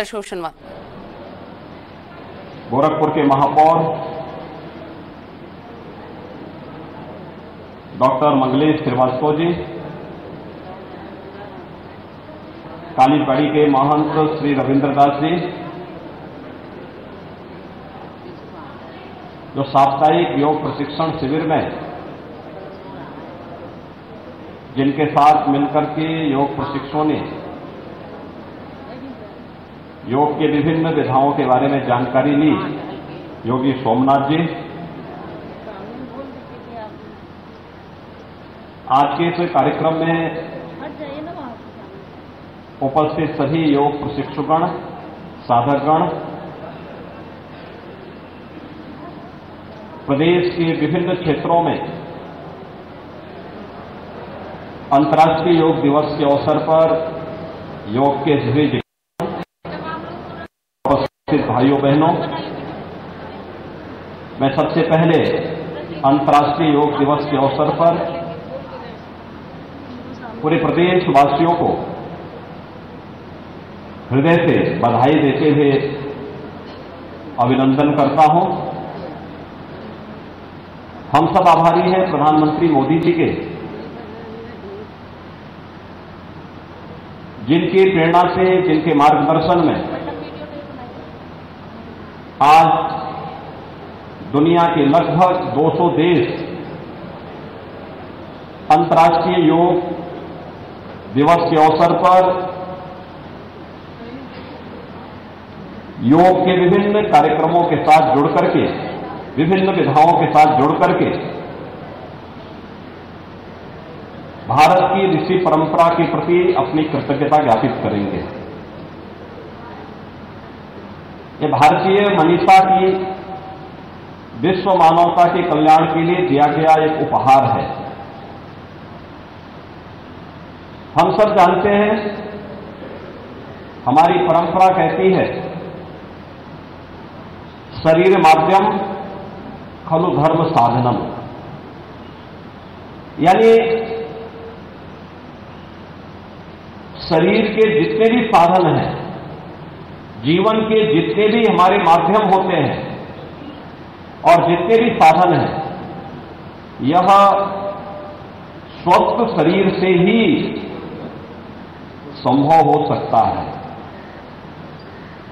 शोषणवाद। गोरखपुर के महापौर डॉक्टर मंगलेश श्रीवास्तव जी, कालीपड़ी के महंत श्री रविंद्रदास जी, जो साप्ताहिक योग प्रशिक्षण शिविर में जिनके साथ मिलकर के योग प्रशिक्षकों ने योग के विभिन्न विधाओं के बारे में जानकारी ली, योगी सोमनाथ जी, आज के इस कार्यक्रम में उपस्थित सभी योग प्रशिक्षकगण, साधकगण, प्रदेश के विभिन्न क्षेत्रों में अंतर्राष्ट्रीय योग दिवस के अवसर पर योग के सभी उपस्थित भाइयों बहनों, मैं सबसे पहले अंतर्राष्ट्रीय योग दिवस के अवसर पर पूरे प्रदेशवासियों को हृदय से बधाई देते हुए अभिनंदन करता हूं। हम सब आभारी हैं प्रधानमंत्री मोदी जी के, जिनकी प्रेरणा से, जिनके मार्गदर्शन में आज दुनिया के लगभग 200 देश अंतर्राष्ट्रीय योग दिवस के अवसर पर योग के विभिन्न कार्यक्रमों के साथ जुड़ करके, विभिन्न विधाओं के साथ जुड़ करके भारत की ऋषि परंपरा के प्रति अपनी कृतज्ञता ज्ञापित करेंगे। ये भारतीय मनीषा की विश्व मानवता के कल्याण के लिए दिया गया एक उपहार है। हम सब जानते हैं, हमारी परंपरा कहती है, शरीर माध्यम खलु धर्म साधनम, यानी शरीर के जितने भी साधन हैं, जीवन के जितने भी हमारे माध्यम होते हैं और जितने भी साधन हैं, यह स्वस्थ शरीर से ही संभव हो सकता है।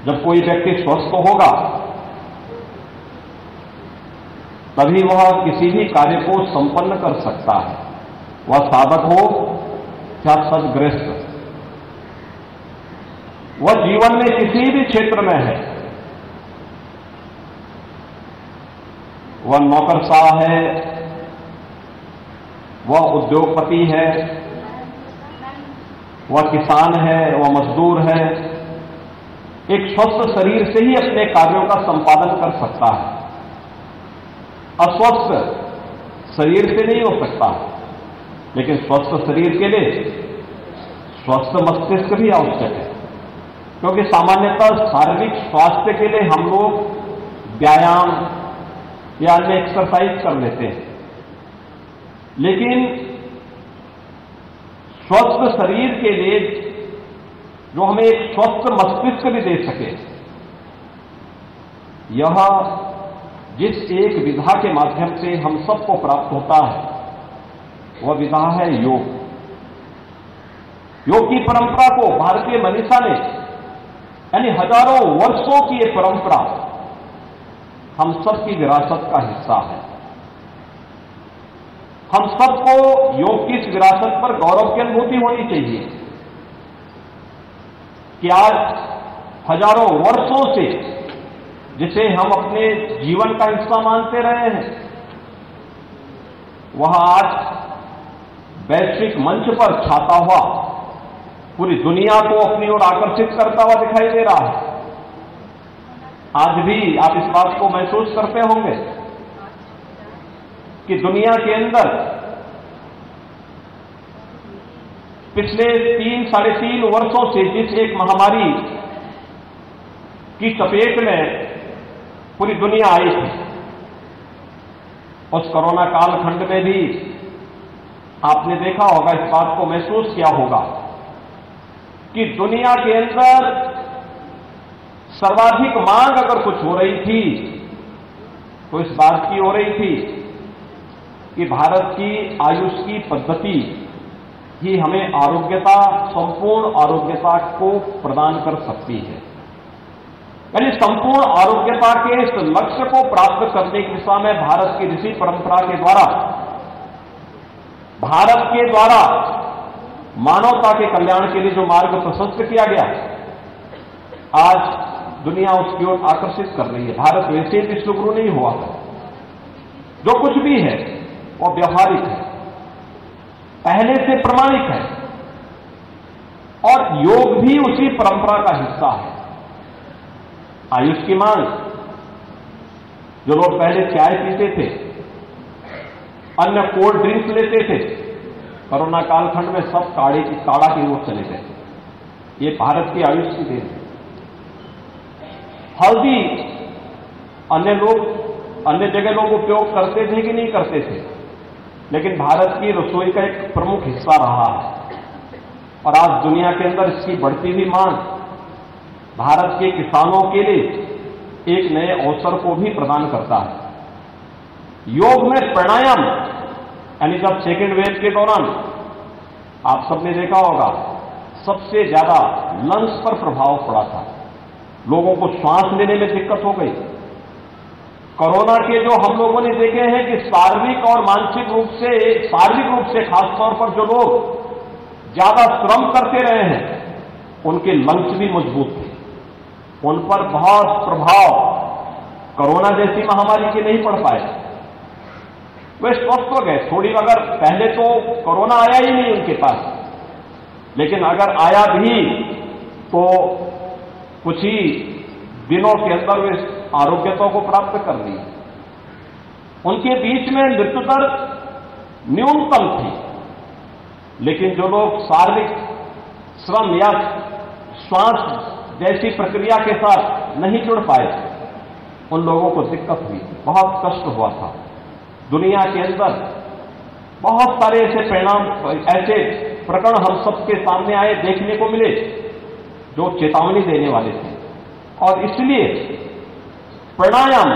जब कोई व्यक्ति स्वस्थ होगा तभी वह किसी भी कार्य को संपन्न कर सकता है, वह साधक हो या सद्गृहस्थ, वह जीवन में किसी भी क्षेत्र में है, वह नौकरशाह है, वह उद्योगपति है, वह किसान है, वह मजदूर है, एक स्वस्थ शरीर से ही अपने कार्यों का संपादन कर सकता है। अस्वस्थ शरीर से नहीं हो सकता, लेकिन स्वस्थ शरीर के लिए स्वस्थ मस्तिष्क भी आवश्यक है, क्योंकि सामान्यतः शारीरिक स्वास्थ्य के लिए हम लोग व्यायाम या अन्य एक्सरसाइज कर लेते हैं, लेकिन स्वस्थ शरीर के लिए जो हमें एक स्वस्थ मस्तिष्क भी दे सके, यह जिस एक विधा के माध्यम से हम सबको प्राप्त होता है, वह विधा है योग। योग की परंपरा को भारतीय मनीषा ने, यानी हजारों वर्षों की ये परंपरा हम सबकी विरासत का हिस्सा है। हम सबको योग की इस विरासत पर गौरव की अनुभूति होनी चाहिए कि आज हजारों वर्षों से जिसे हम अपने जीवन का हिस्सा मानते रहे हैं, वह आज वैश्विक मंच पर छाता हुआ पूरी दुनिया को अपनी ओर आकर्षित करता हुआ दिखाई दे रहा है। आज भी आप इस बात को महसूस करते होंगे कि दुनिया के अंदर पिछले 3-3.5 वर्षों से जिस एक महामारी की चपेट में पूरी दुनिया आई थी, उस कोरोना कालखंड में भी आपने देखा होगा, इस बात को महसूस किया होगा कि दुनिया के अंदर सर्वाधिक मांग अगर कुछ हो रही थी तो इस बात की हो रही थी कि भारत की आयुष की पद्धति ही हमें आरोग्यता, संपूर्ण आरोग्यता को प्रदान कर सकती है। यानी संपूर्ण आरोग्यता के इस लक्ष्य को प्राप्त करने की दिशा में भारत की ऋषि परंपरा के द्वारा, भारत के द्वारा मानवता के कल्याण के लिए जो मार्ग प्रशस्त किया गया, आज दुनिया उसकी ओर आकर्षित कर रही है। भारत वैसे विश्वगुरु नहीं हुआ, जो कुछ भी है वो व्यवहारिक है, पहले से प्रमाणिक है, और योग भी उसी परंपरा का हिस्सा है। आयुष की मांग, जो लोग पहले चाय पीते थे, अन्य कोल्ड ड्रिंक्स लेते थे, कोरोना कालखंड में सब काढ़ा की ओर चले गए। ये भारत की आयुष की देन है। हल्दी अन्य जगह लोग उपयोग करते थे कि नहीं करते थे, लेकिन भारत की रसोई का एक प्रमुख हिस्सा रहा है। और आज दुनिया के अंदर इसकी बढ़ती हुई मांग भारत के किसानों के लिए एक नए अवसर को भी प्रदान करता है। योग में प्राणायाम, यानी जब सेकेंड वेव के दौरान आप सबने देखा होगा सबसे ज्यादा लंग्स पर प्रभाव पड़ा था, लोगों को श्वास लेने में दिक्कत हो गई। कोरोना के जो हम लोगों ने देखे हैं कि शारीरिक और मानसिक रूप से खासतौर पर जो लोग ज्यादा श्रम करते रहे हैं, उनके लंग्स भी मजबूत थे, उन पर बहुत प्रभाव कोरोना जैसी महामारी के नहीं पड़ पाए, वे स्वस्थ हो गए। थोड़ी अगर पहले तो कोरोना आया ही नहीं उनके पास, लेकिन अगर आया भी तो कुछ ही दिनों के अंदर वे आरोग्यता को प्राप्त कर ली। उनके बीच में मृत्यु दर न्यूनतम थी, लेकिन जो लोग शारीरिक श्रम या श्वास जैसी प्रक्रिया के साथ नहीं जुड़ पाए, उन लोगों को दिक्कत हुई, बहुत कष्ट हुआ था। दुनिया के अंदर बहुत सारे ऐसे प्रकरण हम सबके सामने आए, देखने को मिले, जो चेतावनी देने वाले थे। और इसलिए प्राणायाम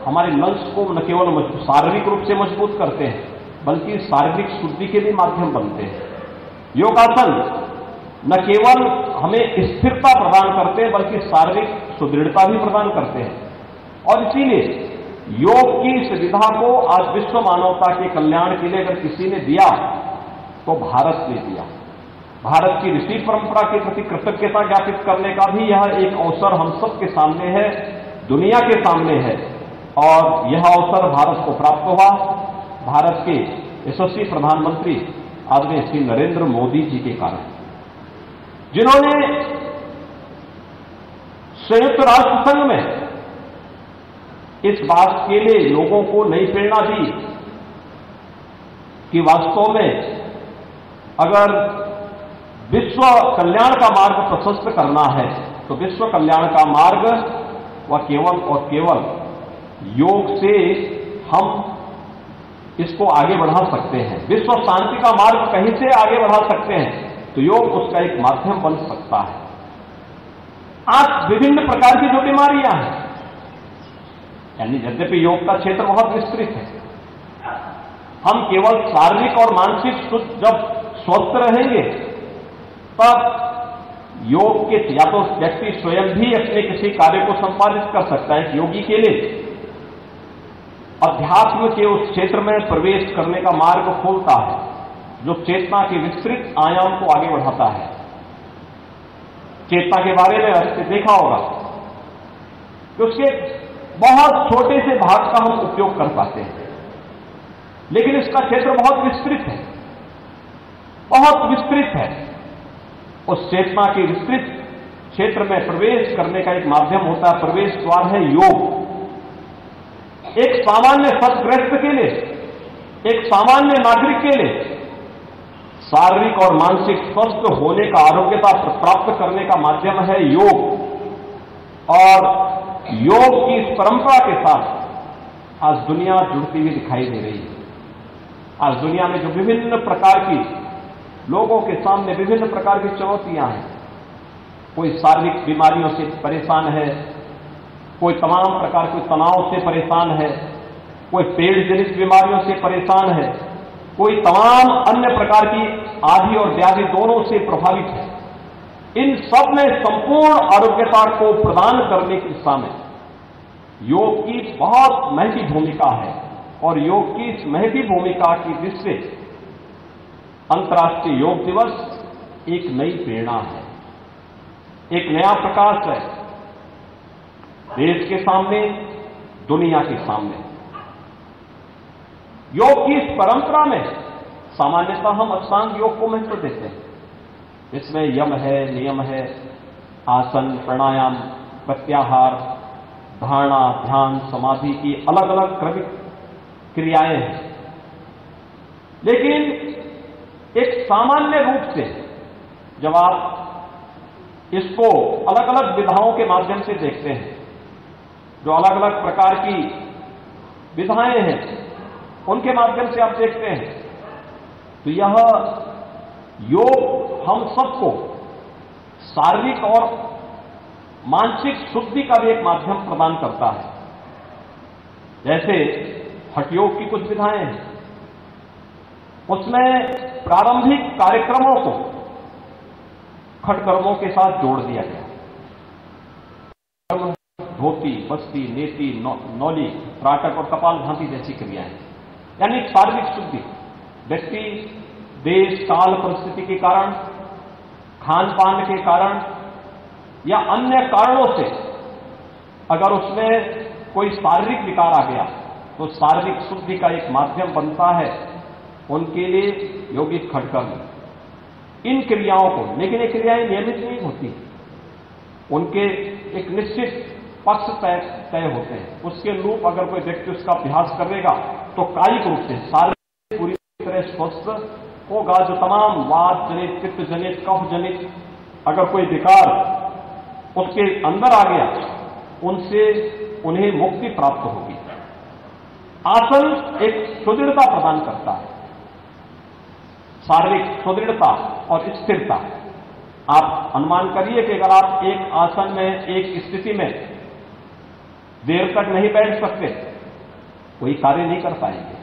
हमारे लंग्स को न केवल शारीरिक रूप से मजबूत करते हैं, बल्कि शारीरिक शुद्धि के लिए माध्यम बनते हैं। योगासन न केवल हमें स्थिरता प्रदान करते हैं, बल्कि शारीरिक सुदृढ़ता भी प्रदान करते हैं। और इसीलिए योग की इस विधा को आज विश्व मानवता के कल्याण के लिए अगर किसी ने दिया तो भारत ने दिया। भारत की ऋषि परंपरा के प्रति कृतज्ञता ज्ञापित करने का भी यह एक अवसर हम सबके सामने है, दुनिया के सामने है। और यह अवसर भारत को प्राप्त हुआ भारत के यशस्वी प्रधानमंत्री आदरणीय श्री नरेंद्र मोदी जी के कारण, जिन्होंने संयुक्त राष्ट्र संघ में इस बात के लिए लोगों को नई प्रेरणा दी कि वास्तव में अगर विश्व कल्याण का मार्ग प्रशस्त करना है तो विश्व कल्याण का मार्ग वह केवल और केवल योग से हम इसको आगे बढ़ा सकते हैं। विश्व शांति का मार्ग कहीं से आगे बढ़ा सकते हैं तो योग उसका एक माध्यम बन सकता है। आज विभिन्न प्रकार की जो बीमारियां हैं, यानी यद्यपि योग का क्षेत्र बहुत विस्तृत है, हम केवल शारीरिक और मानसिक जब स्वस्थ रहेंगे तब योग के या तो व्यक्ति स्वयं भी अपने किसी कार्य को संपादित कर सकता है। योगी के लिए अध्यात्म के उस क्षेत्र में प्रवेश करने का मार्ग खोलता है, जो चेतना के विस्तृत आयाम को आगे बढ़ाता है। चेतना के बारे में आपने देखा होगा कि उसके बहुत छोटे से भाग का हम उपयोग कर पाते हैं, लेकिन इसका क्षेत्र बहुत विस्तृत है, बहुत विस्तृत है। उस चेतना के विस्तृत क्षेत्र में प्रवेश करने का एक माध्यम होता है, प्रवेश द्वार है योग। एक सामान्य सदग्रस्त के लिए, एक सामान्य नागरिक के लिए शारीरिक और मानसिक स्वस्थ होने का, आरोग्यता प्राप्त करने का माध्यम है योग। और योग की इस परंपरा के साथ आज दुनिया जुड़ती हुई दिखाई दे रही है। आज दुनिया में जो विभिन्न प्रकार की लोगों के सामने विभिन्न प्रकार की चुनौतियां हैं, कोई शारीरिक बीमारियों से परेशान है, कोई तमाम प्रकार के तनाव से परेशान है, कोई पेट जनित बीमारियों से परेशान है, कोई तमाम अन्य प्रकार की आदि और व्याधि दोनों से प्रभावित है। इन सब में संपूर्ण आरोग्यता को प्रदान करने की दिशा में योग की बहुत महती भूमिका है और योग की इस महती भूमिका की दृष्टि से अंतर्राष्ट्रीय योग दिवस एक नई प्रेरणा है, एक नया प्रकाश है देश के सामने, दुनिया के सामने। योग की इस परंपरा में सामान्यतः हम अष्टांग योग को महत्व देते हैं। इसमें यम है, नियम है, आसन, प्राणायाम, प्रत्याहार, धारणा, ध्यान, समाधि की अलग अलग क्रमिक क्रियाएं हैं। लेकिन एक सामान्य रूप से जब आप इसको अलग अलग विधाओं के माध्यम से देखते हैं, जो अलग अलग प्रकार की विधाएं हैं उनके माध्यम से आप देखते हैं, तो यह योग हम सबको शारीरिक और मानसिक शुद्धि का भी एक माध्यम प्रदान करता है। जैसे हठ योग की कुछ विधाएं हैं, उसमें प्रारंभिक कार्यक्रमों को खट कर्मों के साथ जोड़ दिया गया। धोती, बस्ती, नेति, नौली, त्राटक और कपालभाति जैसी क्रियाएं, यानी शारीरिक शुद्धि। व्यक्ति देश काल परिस्थिति के कारण, खान पान के कारण या अन्य कारणों से अगर उसमें कोई शारीरिक विकार आ गया तो शारीरिक शुद्धि का एक माध्यम बनता है उनके लिए योगिक खटकर्म। इन क्रियाओं को, लेकिन ये क्रियाएं नियमित नहीं होती, उनके एक निश्चित पक्ष तय होते हैं। उसके अनुरूप अगर कोई व्यक्ति उसका अभ्यास करेगा तो कायिक रूप से शारीरिक पूरी तरह स्वस्थ होगा। जो तमाम वात जनित, पित्त जनित, कफ जनित अगर कोई विकार उसके अंदर आ गया, उनसे उन्हें मुक्ति प्राप्त होगी। आसन एक सुदृढ़ता प्रदान करता है, शारीरिक सुदृढ़ता और स्थिरता। आप अनुमान करिए कि अगर आप एक आसन में, एक स्थिति में देर तक नहीं बैठ सकते, कोई कार्य नहीं कर पाएंगे।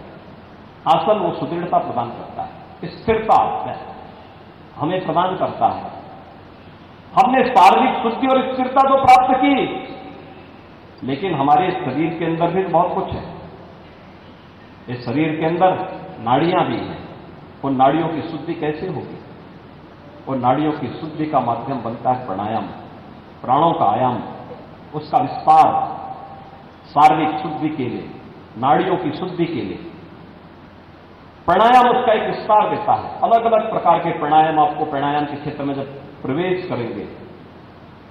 आसन वो सुदृढ़ता प्रदान करता है, स्थिरता हमें प्रदान करता है। हमने शारीरिक शुद्धि और स्थिरता तो प्राप्त की, लेकिन हमारे शरीर के अंदर भी बहुत कुछ है। इस शरीर के अंदर नाड़ियां भी हैं। उन नाड़ियों की शुद्धि कैसे होगी? उन नाड़ियों की शुद्धि का माध्यम बनता है प्राणायाम, प्राणों का आयाम, उसका विस्तार शारीरिक शुद्धि के लिए, नाड़ियों की शुद्धि के लिए प्राणायाम उसका एक विस्तार देता है। अलग अलग प्रकार के प्राणायाम, आपको प्राणायाम के क्षेत्र में जब प्रवेश करेंगे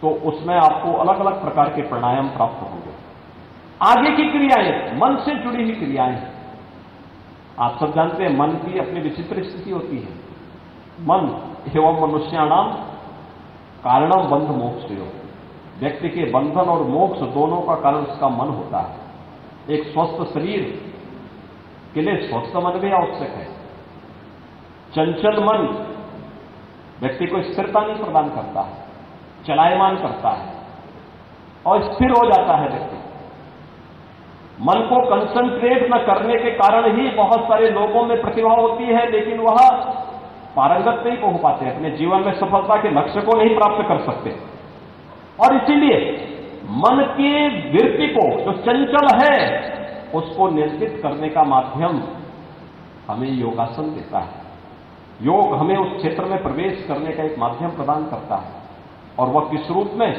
तो उसमें आपको अलग अलग प्रकार के प्राणायाम प्राप्त होंगे। आगे की क्रियाएं मन से जुड़ी हुई क्रियाएं हैं। आप सब जानते हैं मन की अपनी विचित्र स्थिति होती है। मन एवं मनुष्याणाम कारणम बंध मोक्ष योग, व्यक्ति के बंधन और मोक्ष दोनों का कारण उसका मन होता है। एक स्वस्थ शरीर के लिए स्वस्थ मन भी आवश्यक है। चंचल मन व्यक्ति को स्थिरता नहीं प्रदान करता है, चलायमान करता है और स्थिर हो जाता है व्यक्ति। मन को कंसंट्रेट न करने के कारण ही बहुत सारे लोगों में प्रतिभा होती है, लेकिन वह पारंगत नहीं हो पाते, अपने जीवन में सफलता के लक्ष्य को नहीं प्राप्त कर सकते। और इसीलिए मन की वृत्ति को, जो चंचल है, उसको नियंत्रित करने का माध्यम हमें योगासन देता है। योग हमें उस क्षेत्र में प्रवेश करने का एक माध्यम प्रदान करता है। और वह किस रूप में?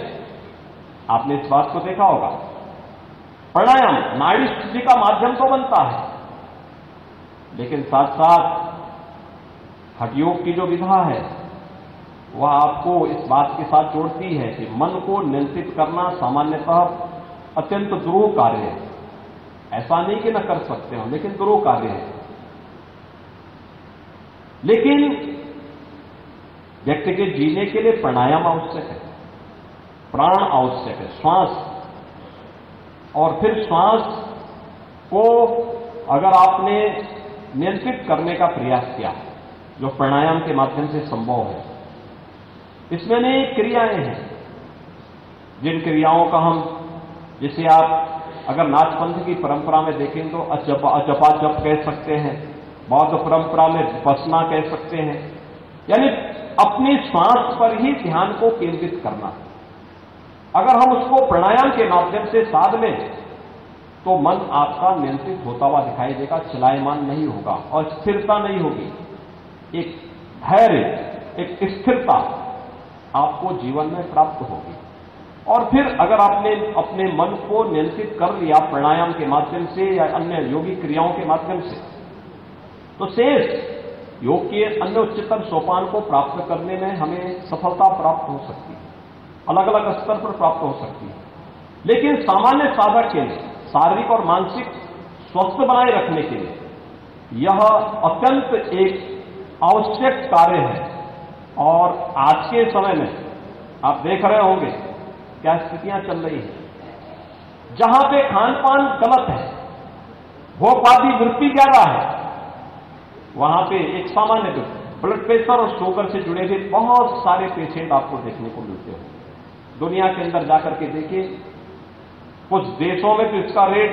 आपने इस बात को देखा होगा, प्राणायाम नाड़ी शुद्धि का माध्यम तो बनता है, लेकिन साथ साथ हठ योग की जो विधा है वह आपको इस बात के साथ जोड़ती है कि मन को नियंत्रित करना सामान्यतः अत्यंत दुरूह कार्य है। ऐसा नहीं कि न कर सकते हो, लेकिन दुरूह कार्य है। लेकिन व्यक्ति के जीने के लिए प्राणायाम आवश्यक है, प्राण आवश्यक है, श्वास। और फिर श्वास को अगर आपने नियंत्रित करने का प्रयास किया, जो प्राणायाम के माध्यम से संभव है, इसमें अनेक क्रियाएं हैं। जिन क्रियाओं का हम, जिसे आप अगर नाथपंथ की परंपरा में देखें तो अजपा जप कह सकते हैं, बौद्ध परंपरा में विपश्यना कह सकते हैं, यानी अपनी श्वास पर ही ध्यान को केंद्रित करना। अगर हम उसको प्राणायाम के माध्यम से साध लें तो मन आपका नियंत्रित होता हुआ दिखाई देगा, चलायमान नहीं होगा और स्थिरता नहीं होगी। एक धैर्य, एक स्थिरता आपको जीवन में प्राप्त होगी। और फिर अगर आपने अपने मन को नियंत्रित कर लिया प्राणायाम के माध्यम से या अन्य योगिक क्रियाओं के माध्यम से, तो शेष योग के अन्य उच्चतम सोपान को प्राप्त करने में हमें सफलता प्राप्त हो सकती है, अलग अलग स्तर पर प्राप्त हो सकती है। लेकिन सामान्य साधक के लिए शारीरिक और मानसिक स्वस्थ बनाए रखने के लिए यह अत्यंत एक आवश्यक कार्य है। और आज के समय में आप देख रहे होंगे क्या स्थितियां चल रही हैं। जहां पे खान पान गलत है, भोगवादी वृत्ति ज्यादा है, वहां पे एक सामान्य ब्लड प्रेशर और शुगर से जुड़े हुए बहुत सारे पेशेंट आपको देखने को मिलते हैं। दुनिया के अंदर जाकर के देखिए, कुछ देशों में तो इसका रेट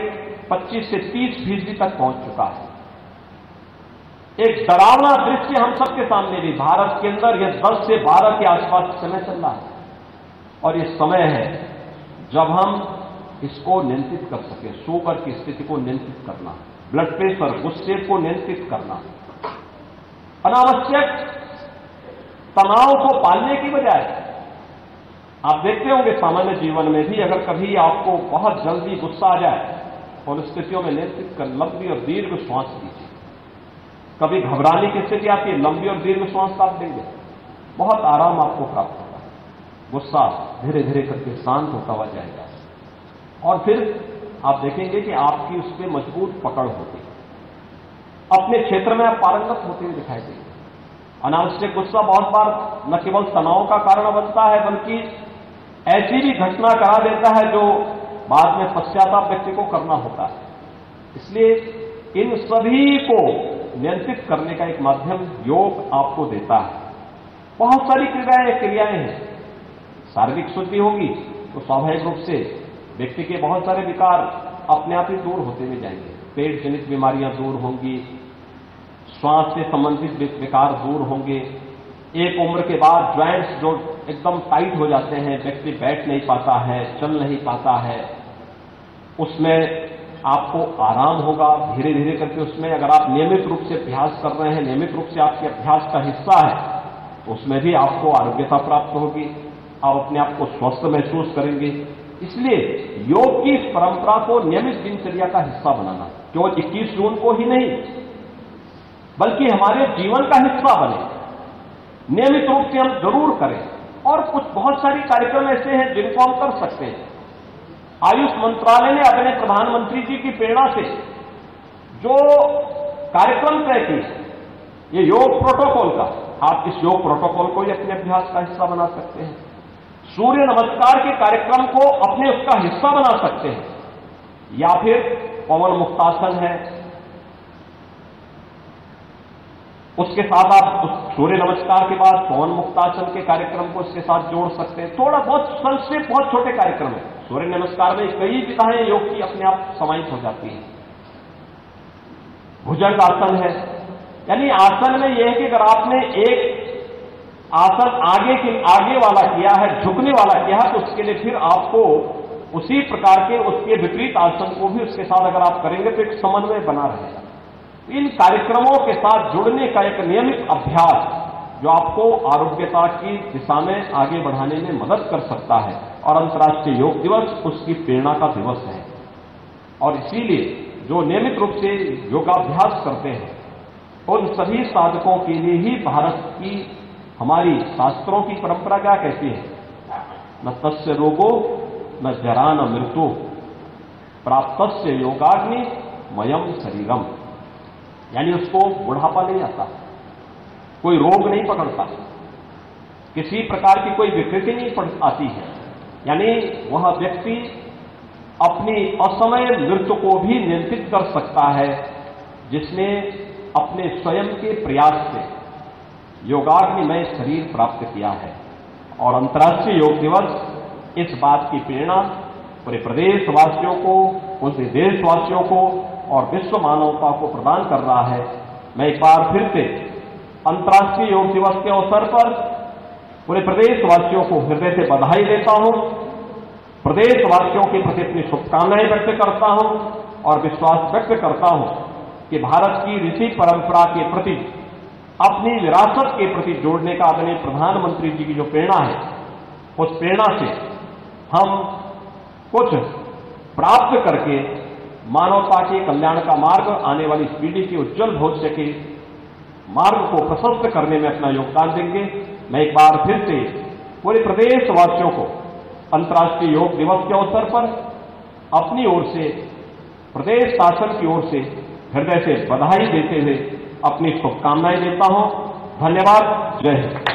25 से 30% तक पहुंच चुका है। एक डरावना दृश्य हम सबके सामने भी भारत के अंदर यह 10 से 12 के आसपास समय चल रहा है। और ये समय है जब हम इसको नियंत्रित कर सके, शुगर की स्थिति को नियंत्रित करना, ब्लड प्रेशर, गुस्से को नियंत्रित करना, अनावश्यक तनाव को पालने की बजाय। आप देखते होंगे सामान्य जीवन में भी अगर कभी आपको बहुत जल्दी गुस्सा आ जाए और स्थितियों में नियंत्रित कर लंबी और दीर्घ श्वास लीजिए। कभी घबराने की स्थिति आती है, लंबी और दीर्घ श्वास आप देंगे, बहुत आराम आपको प्राप्त होगा, गुस्सा धीरे धीरे करके शांत होता हुआ जाएगा। और फिर आप देखेंगे कि आपकी उस पर मजबूत पकड़ होगी, अपने क्षेत्र में आप पारंगत होते हुए दिखाई देंगे। अनावश्यक गुस्सा बहुत बार न केवल तनाव का कारण बनता है बल्कि ऐसी भी घटना करा देता है जो बाद में पश्चाताप व्यक्ति को करना होता है। इसलिए इन सभी को नियंत्रित करने का एक माध्यम योग आपको देता है। बहुत सारी क्रियाएं हैं। शारीरिक शुद्धि होगी तो स्वाभाविक रूप से व्यक्ति के बहुत सारे विकार अपने आप ही दूर होते हुए जाएंगे। पेट जनित बीमारियां दूर होंगी, श्वास से संबंधित विकार दूर होंगे। एक उम्र के बाद ज्वाइंट्स जो एकदम टाइट हो जाते हैं, व्यक्ति बैठ नहीं पाता है, चल नहीं पाता है, उसमें आपको आराम होगा धीरे धीरे करके। उसमें अगर आप नियमित रूप से अभ्यास कर रहे हैं, नियमित रूप से आपके अभ्यास का हिस्सा है, तो उसमें भी आपको आरोग्यता प्राप्त होगी, आप अपने आप को स्वस्थ महसूस करेंगे। इसलिए योग की इस परंपरा को नियमित दिनचर्या का हिस्सा बनाना, केवल 21 जून को ही नहीं बल्कि हमारे जीवन का हिस्सा बने, नियमित रूप से हम जरूर करें। और कुछ बहुत सारी कार्यक्रम ऐसे हैं जिनको हम कर सकते हैं। आयुष मंत्रालय ने अपने प्रधानमंत्री जी की प्रेरणा से जो कार्यक्रम तय किए, ये योग प्रोटोकॉल का, आप इस योग प्रोटोकॉल को ही अपने अभ्यास का हिस्सा बना सकते हैं। सूर्य नमस्कार के कार्यक्रम को अपने उसका हिस्सा बना सकते हैं, या फिर पवन मुक्तासन है, उसके साथ आप उस सूर्य नमस्कार के बाद पवन मुक्तासन के कार्यक्रम को उसके साथ जोड़ सकते हैं। थोड़ा बहुत संक्षेप, बहुत छोटे कार्यक्रम है। सूर्य नमस्कार में कई विधाएं योग की अपने आप समाहित हो जाती हैं। भुजंग आसन है, यानी आसन में यह है कि अगर आपने एक आसन आगे वाला किया है, झुकने वाला किया है, तो उसके लिए फिर आपको उसी प्रकार के उसके विपरीत आसन को भी उसके साथ अगर आप करेंगे तो एक समन्वय बना रहेगा। इन कार्यक्रमों के साथ जुड़ने का एक नियमित अभ्यास जो आपको आरोग्यता की दिशा में आगे बढ़ाने में मदद कर सकता है। और अंतर्राष्ट्रीय योग दिवस उसकी प्रेरणा का दिवस है। और इसीलिए जो नियमित रूप से योगाभ्यास करते हैं उन सभी साधकों के लिए ही भारत की हमारी शास्त्रों की परंपरा क्या कहती है, न तस्य रोगो न जरा न मृत्यु प्राप्तस्य योगाग्नि मयम शरीरम। यानी उसको बुढ़ापा नहीं आता, कोई रोग नहीं पकड़ता, किसी प्रकार की कोई विकृति नहीं आती है। यानी वह व्यक्ति अपनी असमय मृत्यु को भी नियंत्रित कर सकता है जिसने अपने स्वयं के प्रयास से योगाग्निमय शरीर प्राप्त किया है। और अंतर्राष्ट्रीय योग दिवस इस बात की प्रेरणा पूरे प्रदेशवासियों को, पूरे देशवासियों को और विश्व मानवता को प्रदान कर रहा है। मैं एक बार फिर से अंतर्राष्ट्रीय योग दिवस के अवसर पर पूरे प्रदेशवासियों को हृदय से बधाई देता हूं, प्रदेशवासियों के प्रति अपनी शुभकामनाएं व्यक्त करता हूं और विश्वास व्यक्त करता हूं कि भारत की ऋषि परंपरा के प्रति, अपनी विरासत के प्रति जोड़ने का आदरणीय प्रधानमंत्री जी की जो प्रेरणा है, उस प्रेरणा से हम कुछ प्राप्त करके मानवता के कल्याण का मार्ग, आने वाली पीढ़ी के उज्जवल भविष्य के मार्ग को प्रशस्त करने में अपना योगदान देंगे। मैं एक बार फिर से पूरे प्रदेशवासियों को अंतर्राष्ट्रीय योग दिवस के अवसर पर अपनी ओर से, प्रदेश शासन की ओर से हृदय से बधाई देते हुए अपनी शुभकामनाएं देता हूं। धन्यवाद। जय हिंद।